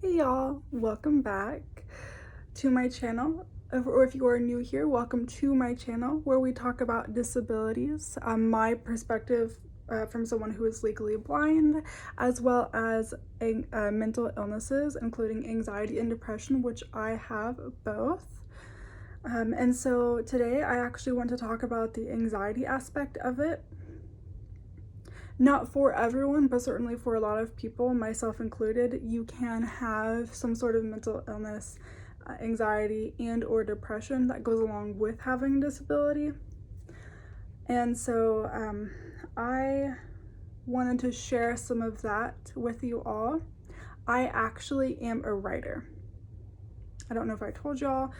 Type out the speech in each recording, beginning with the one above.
Hey y'all, welcome back to my channel. Or if you are new here, welcome to my channel where we talk about disabilities, my perspective from someone who is legally blind, as well as mental illnesses, including anxiety and depression, which I have both. And so today I actually want to talk about the anxiety aspect of it. Not for everyone, but certainly for a lot of people, myself included, you can have some sort of mental illness, anxiety, and or depression that goes along with having a disability. And so I wanted to share some of that with you all. I actually am a writer. I don't know if I told y'all,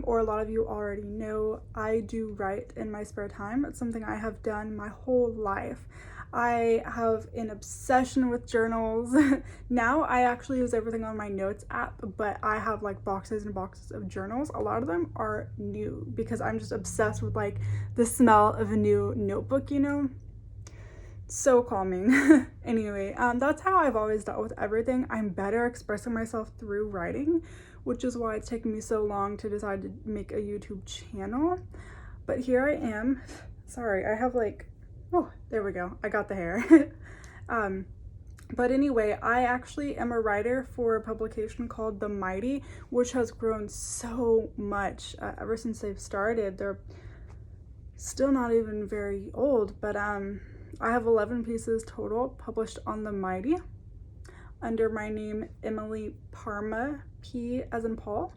or a lot of you already know, I do write in my spare time. It's something I have done my whole life. I have an obsession with journals. Now I actually use everything on my notes app, but I have like boxes and boxes of journals. A lot of them are new because I'm just obsessed with like the smell of a new notebook, you know? So calming. Anyway, that's how I've always dealt with everything. I'm better expressing myself through writing, which is why it's taken me so long to decide to make a YouTube channel. But here I am. Sorry, I have like, oh, there we go. I got the hair. But anyway, I actually am a writer for a publication called The Mighty, which has grown so much ever since they've started. They're still not even very old, but I have 11 pieces total published on The Mighty under my name, Emily Parma, P as in Paul,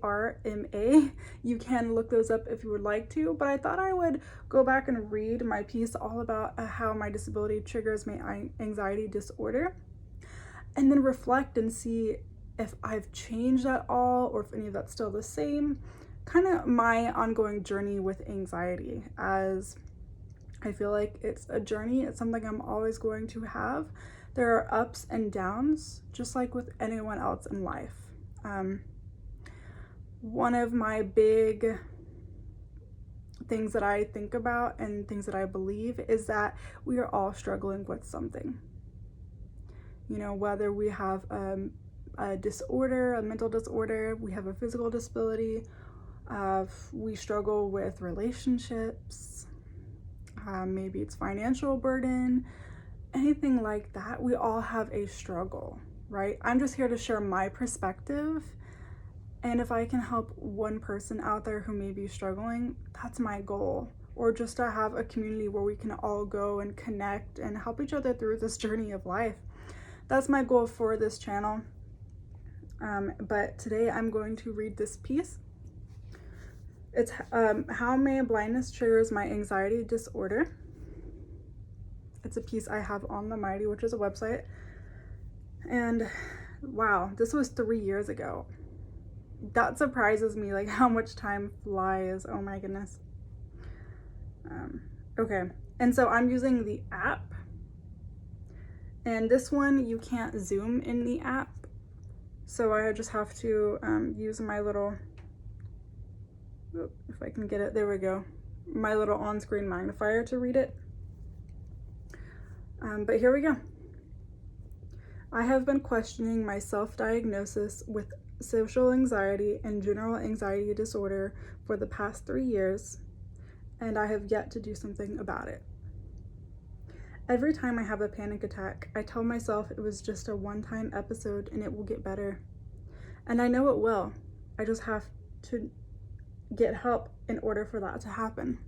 ARMA. You can look those up if you would like to, but I thought I would go back and read my piece all about how my disability triggers my anxiety disorder, and then reflect and see if I've changed at all or if any of that's still the same. Kind of my ongoing journey with anxiety, as I feel like it's a journey. It's something I'm always going to have. There are ups and downs, just like with anyone else in life. One of my big things that I think about and things that I believe is that we are all struggling with something. You know, whether we have a disorder, a mental disorder, we have a physical disability, we struggle with relationships, maybe it's financial burden, anything like that. We all have a struggle, right? I'm just here to share my perspective, and if I can help one person out there who may be struggling, that's my goal. Or just to have a community where we can all go and connect and help each other through this journey of life. That's my goal for this channel. But today I'm going to read this piece. It's How My Blindness Triggers My Anxiety Disorder. It's a piece I have on The Mighty, which is a website. And wow, this was 3 years ago. That surprises me, like how much time flies. Oh my goodness. Okay, and so I'm using the app. And this one, you can't zoom in the app. So I just have to use my little, if I can get it, there we go. My little on-screen magnifier to read it. But here we go. I have been questioning my self-diagnosis with social anxiety and general anxiety disorder for the past 3 years, and I have yet to do something about it. Every time I have a panic attack, I tell myself it was just a one-time episode and it will get better. And I know it will. I just have to get help in order for that to happen.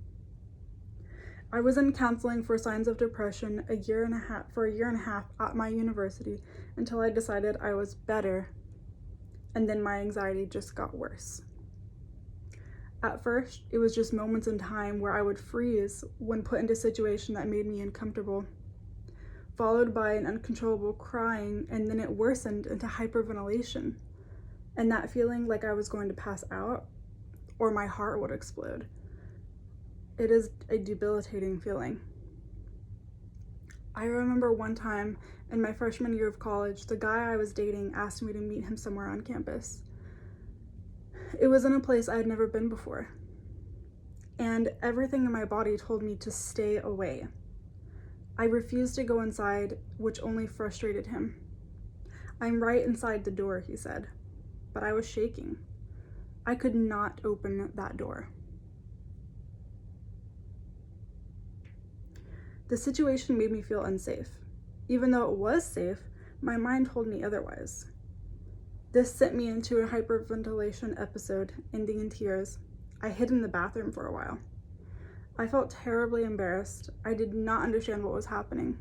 I was in counseling for signs of depression for a year and a half at my university until I decided I was better, and then my anxiety just got worse. At first, it was just moments in time where I would freeze when put into a situation that made me uncomfortable, followed by an uncontrollable crying, and then it worsened into hyperventilation, and that feeling like I was going to pass out or my heart would explode. It is a debilitating feeling. I remember one time in my freshman year of college, the guy I was dating asked me to meet him somewhere on campus. It was in a place I had never been before, and everything in my body told me to stay away. I refused to go inside, which only frustrated him. "I'm right inside the door," he said, but I was shaking. I could not open that door. The situation made me feel unsafe. Even though it was safe, my mind told me otherwise. This sent me into a hyperventilation episode, ending in tears. I hid in the bathroom for a while. I felt terribly embarrassed. I did not understand what was happening.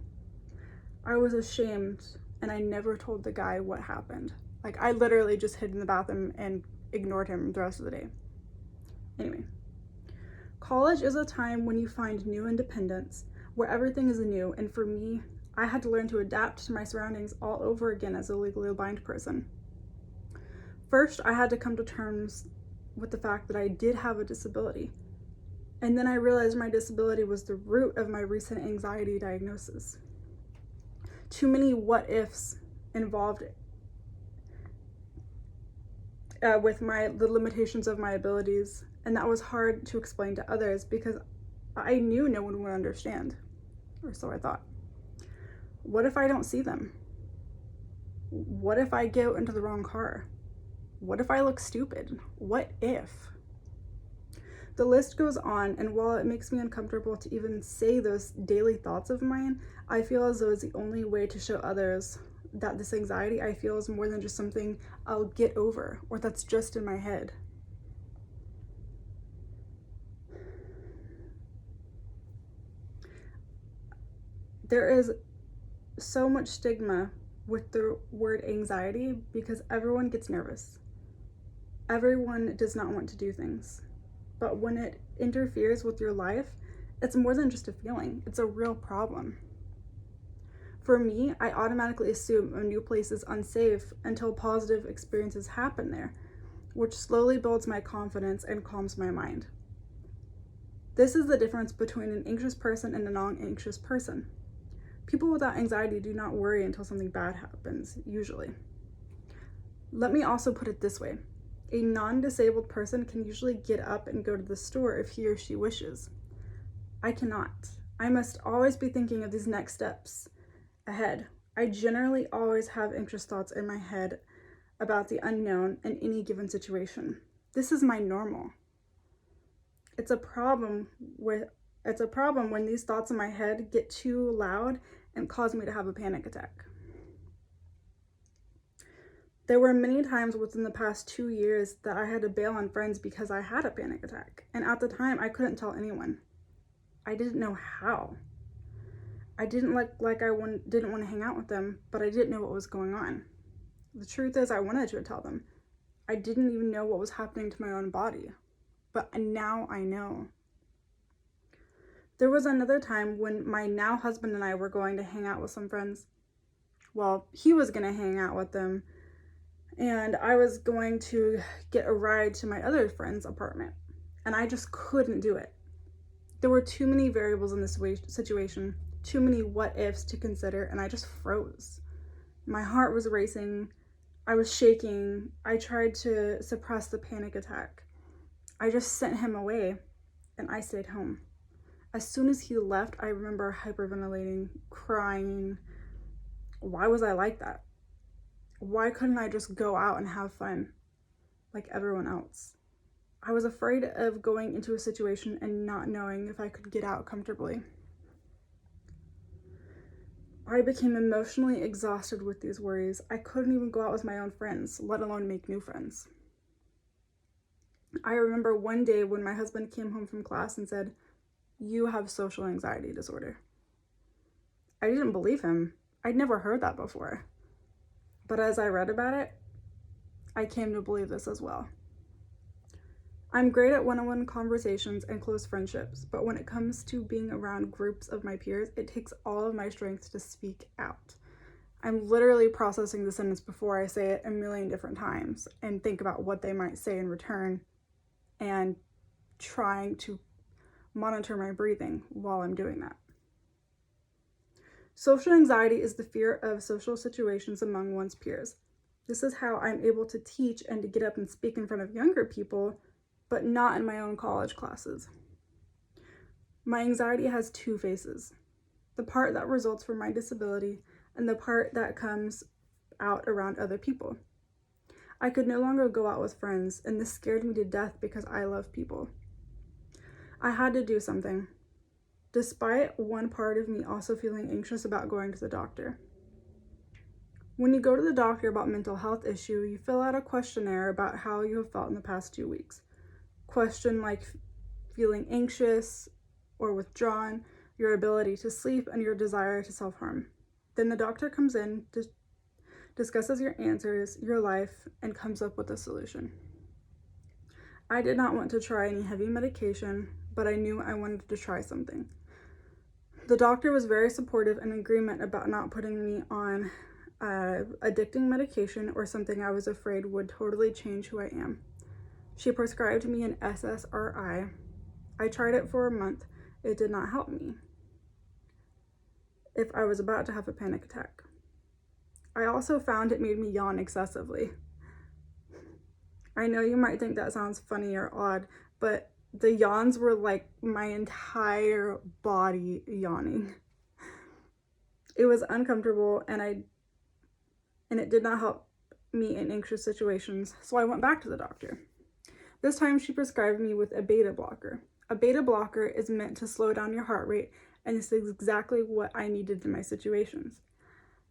I was ashamed, and I never told the guy what happened. Like, I literally just hid in the bathroom and ignored him the rest of the day. Anyway, college is a time when you find new independence, where everything is new, and for me, I had to learn to adapt to my surroundings all over again as a legally blind person. First, I had to come to terms with the fact that I did have a disability, and then I realized my disability was the root of my recent anxiety diagnosis. Too many what-ifs involved with the limitations of my abilities, and that was hard to explain to others because I knew no one would understand, or so I thought. What if I don't see them? What if I get into the wrong car? What if I look stupid? What if? The list goes on, and while it makes me uncomfortable to even say those daily thoughts of mine, I feel as though it's the only way to show others that this anxiety I feel is more than just something I'll get over or that's just in my head. There is so much stigma with the word anxiety because everyone gets nervous. Everyone does not want to do things. But when it interferes with your life, it's more than just a feeling. It's a real problem. For me, I automatically assume a new place is unsafe until positive experiences happen there, which slowly builds my confidence and calms my mind. This is the difference between an anxious person and a non-anxious person. People without anxiety do not worry until something bad happens, usually. Let me also put it this way. A non-disabled person can usually get up and go to the store if he or she wishes. I cannot. I must always be thinking of these next steps ahead. I generally always have anxious thoughts in my head about the unknown in any given situation. This is my normal. It's a problem when these thoughts in my head get too loud and cause me to have a panic attack. There were many times within the past 2 years that I had to bail on friends because I had a panic attack. And at the time, I couldn't tell anyone. I didn't know how. I didn't didn't want to hang out with them, but I didn't know what was going on. The truth is, I wanted to tell them. I didn't even know what was happening to my own body. But now I know. There was another time when my now husband and I were going to hang out with some friends. Well, he was going to hang out with them, and I was going to get a ride to my other friend's apartment, and I just couldn't do it. There were too many variables in this situation, too many what-ifs to consider, and I just froze. My heart was racing. I was shaking. I tried to suppress the panic attack. I just sent him away, and I stayed home. As soon as he left, I remember hyperventilating, crying. Why was I like that? Why couldn't I just go out and have fun like everyone else? I was afraid of going into a situation and not knowing if I could get out comfortably. I became emotionally exhausted with these worries. I couldn't even go out with my own friends, let alone make new friends. I remember one day when my husband came home from class and said, "You have social anxiety disorder." I didn't believe him. I'd never heard that before. But as I read about it, I came to believe this as well. I'm great at one-on-one conversations and close friendships, but when it comes to being around groups of my peers, it takes all of my strength to speak out. I'm literally processing the sentence before I say it a million different times and think about what they might say in return and trying to monitor my breathing while I'm doing that. Social anxiety is the fear of social situations among one's peers. This is how I'm able to teach and to get up and speak in front of younger people, but not in my own college classes. My anxiety has two faces: the part that results from my disability and the part that comes out around other people. I could no longer go out with friends, and this scared me to death because I love people. I had to do something, despite one part of me also feeling anxious about going to the doctor. When you go to the doctor about mental health issue, you fill out a questionnaire about how you have felt in the past 2 weeks. Question like feeling anxious or withdrawn, your ability to sleep, and your desire to self-harm. Then the doctor comes in, discusses your answers, your life, and comes up with a solution. I did not want to try any heavy medication, but I knew I wanted to try something. The doctor was very supportive and in agreement about not putting me on addicting medication or something I was afraid would totally change who I am. She prescribed me an SSRI. I tried it for a month. It did not help me if I was about to have a panic attack. I also found it made me yawn excessively. I know you might think that sounds funny or odd, but the yawns were like my entire body yawning. It was uncomfortable and it did not help me in anxious situations, so I went back to the doctor. This time she prescribed me with a beta blocker. A beta blocker is meant to slow down your heart rate, and this is exactly what I needed in my situations.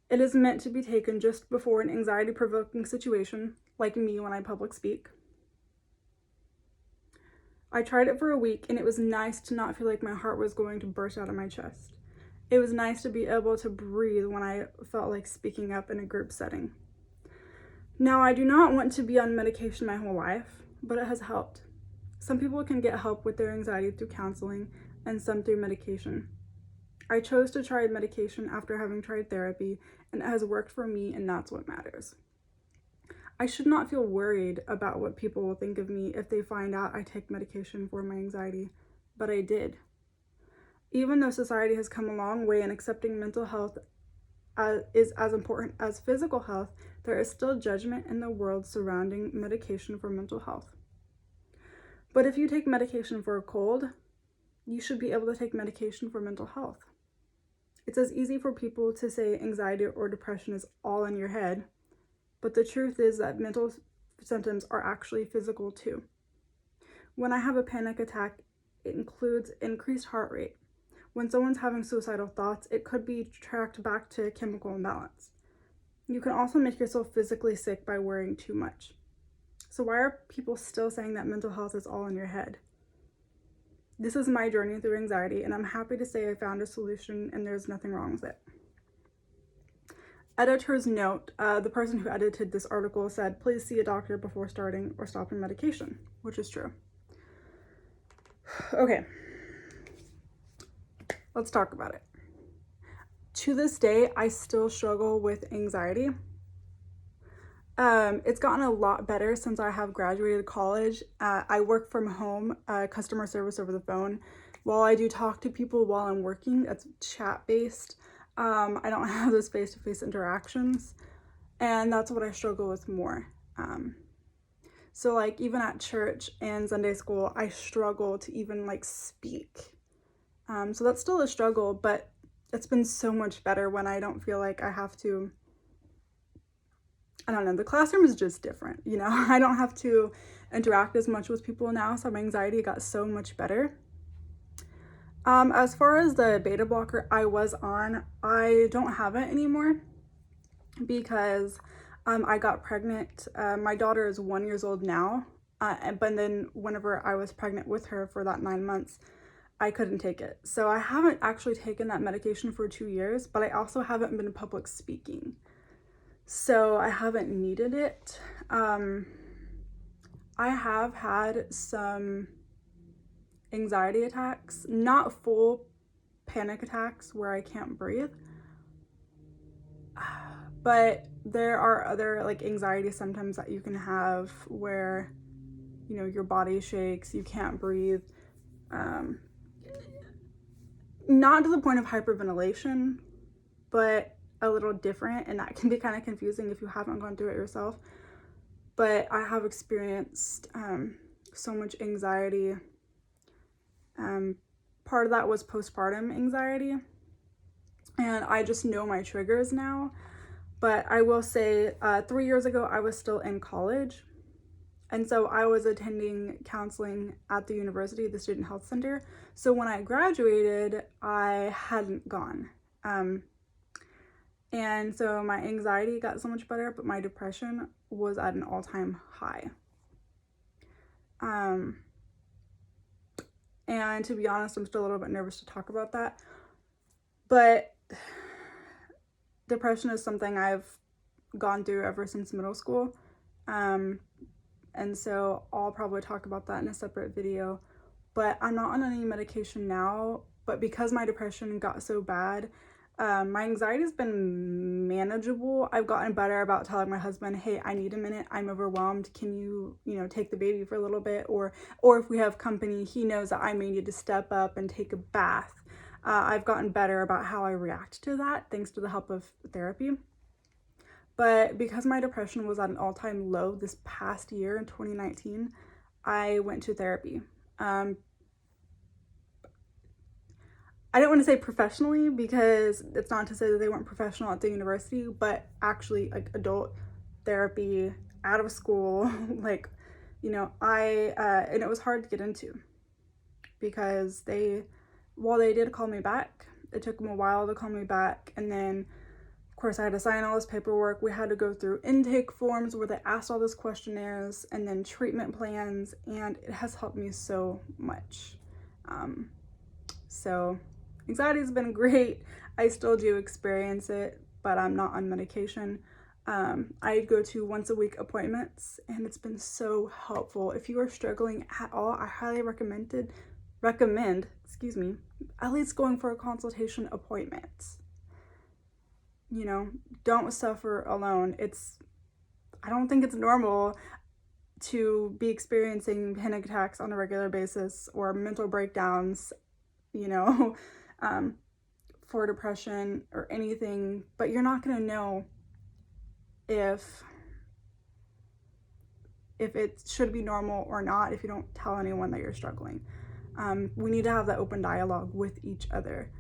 It is meant to be taken just before an anxiety-provoking situation, like me when I public speak. I tried it for a week, and it was nice to not feel like my heart was going to burst out of my chest. It was nice to be able to breathe when I felt like speaking up in a group setting. Now, I do not want to be on medication my whole life, but it has helped. Some people can get help with their anxiety through counseling, and some through medication. I chose to try medication after having tried therapy, and it has worked for me, and that's what matters. I should not feel worried about what people will think of me if they find out I take medication for my anxiety, but I did. Even though society has come a long way in accepting mental health is as important as physical health, there is still judgment in the world surrounding medication for mental health. But if you take medication for a cold, you should be able to take medication for mental health. It's as easy for people to say anxiety or depression is all in your head, but the truth is that mental symptoms are actually physical too. When I have a panic attack, it includes increased heart rate. When someone's having suicidal thoughts, it could be tracked back to chemical imbalance. You can also make yourself physically sick by worrying too much. So why are people still saying that mental health is all in your head? This is my journey through anxiety, and I'm happy to say I found a solution and there's nothing wrong with it. Editor's note, the person who edited this article said, please see a doctor before starting or stopping medication, which is true. Okay, let's talk about it. To this day, I still struggle with anxiety. It's gotten a lot better since I have graduated college. I work from home, customer service over the phone. While I do talk to people while I'm working, that's chat-based. I don't have those face-to-face interactions, and that's what I struggle with more. So like even at church and Sunday school, I struggle to even like speak. So that's still a struggle, but it's been so much better when I don't feel like I have to, I don't know, the classroom is just different, you know? I don't have to interact as much with people now, so my anxiety got so much better. As far as the beta blocker I was on, I don't have it anymore because I got pregnant. My daughter is 1 year old now, but then whenever I was pregnant with her for that 9 months, I couldn't take it. So I haven't actually taken that medication for 2 years, but I also haven't been public speaking. So I haven't needed it. I have had some anxiety attacks, not full panic attacks where I can't breathe, but there are other like anxiety symptoms that you can have where, you know, your body shakes, you can't breathe, not to the point of hyperventilation, but a little different, and that can be kind of confusing if you haven't gone through it yourself. But I have experienced so much anxiety. Part of that was postpartum anxiety, and I just know my triggers now. But I will say 3 years ago, I was still in college. And so I was attending counseling at the university, the Student Health Center. So when I graduated, I hadn't gone. And so my anxiety got so much better, but my depression was at an all-time high. And to be honest, I'm still a little bit nervous to talk about that. But depression is something I've gone through ever since middle school. And so I'll probably talk about that in a separate video. But I'm not on any medication now, but because my depression got so bad, my anxiety has been manageable. I've gotten better about telling my husband, hey, I need a minute, I'm overwhelmed, can you take the baby for a little bit? Or if we have company, he knows that I may need to step up and take a bath. I've gotten better about how I react to that thanks to the help of therapy. But because my depression was at an all-time low this past year in 2019, I went to therapy. I don't want to say professionally because it's not to say that they weren't professional at the university, but actually like adult therapy out of school, like, and it was hard to get into because while they did call me back, it took them a while to call me back. And then of course I had to sign all this paperwork. We had to go through intake forms where they asked all these questionnaires and then treatment plans, and it has helped me so much. So anxiety has been great. I still do experience it, but I'm not on medication. I go to once a week appointments, and it's been so helpful. If you are struggling at all, I highly recommend, at least going for a consultation appointment. Don't suffer alone. I don't think it's normal to be experiencing panic attacks on a regular basis or mental breakdowns, for depression or anything, but you're not going to know if it should be normal or not if you don't tell anyone that you're struggling. We need to have that open dialogue with each other.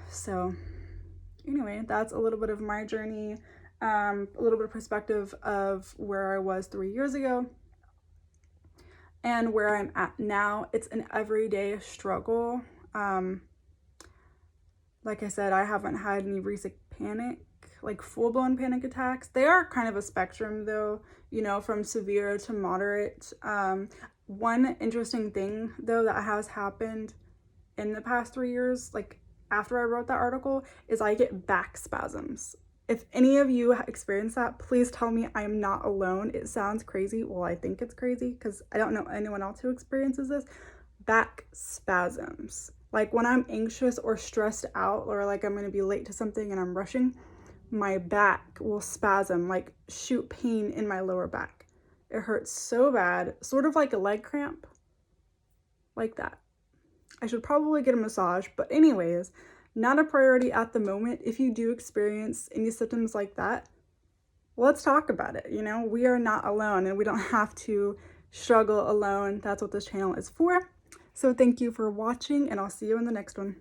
So anyway, that's a little bit of my journey, a little bit of perspective of where I was 3 years ago and where I'm at now. It's an everyday struggle. Like I said, I haven't had any recent full-blown panic attacks. They are kind of a spectrum though, from severe to moderate. One interesting thing though that has happened in the past 3 years, like after I wrote that article, is I get back spasms. If any of you experience that, please tell me I am not alone. It sounds crazy. Well, I think it's crazy because I don't know anyone else who experiences this. Back spasms. Like when I'm anxious or stressed out, or like I'm going to be late to something and I'm rushing, my back will spasm, like shoot pain in my lower back. It hurts so bad, sort of like a leg cramp, like that. I should probably get a massage, but anyways, not a priority at the moment. If you do experience any symptoms like that, let's talk about it. We are not alone and we don't have to struggle alone. That's what this channel is for. So thank you for watching, and I'll see you in the next one.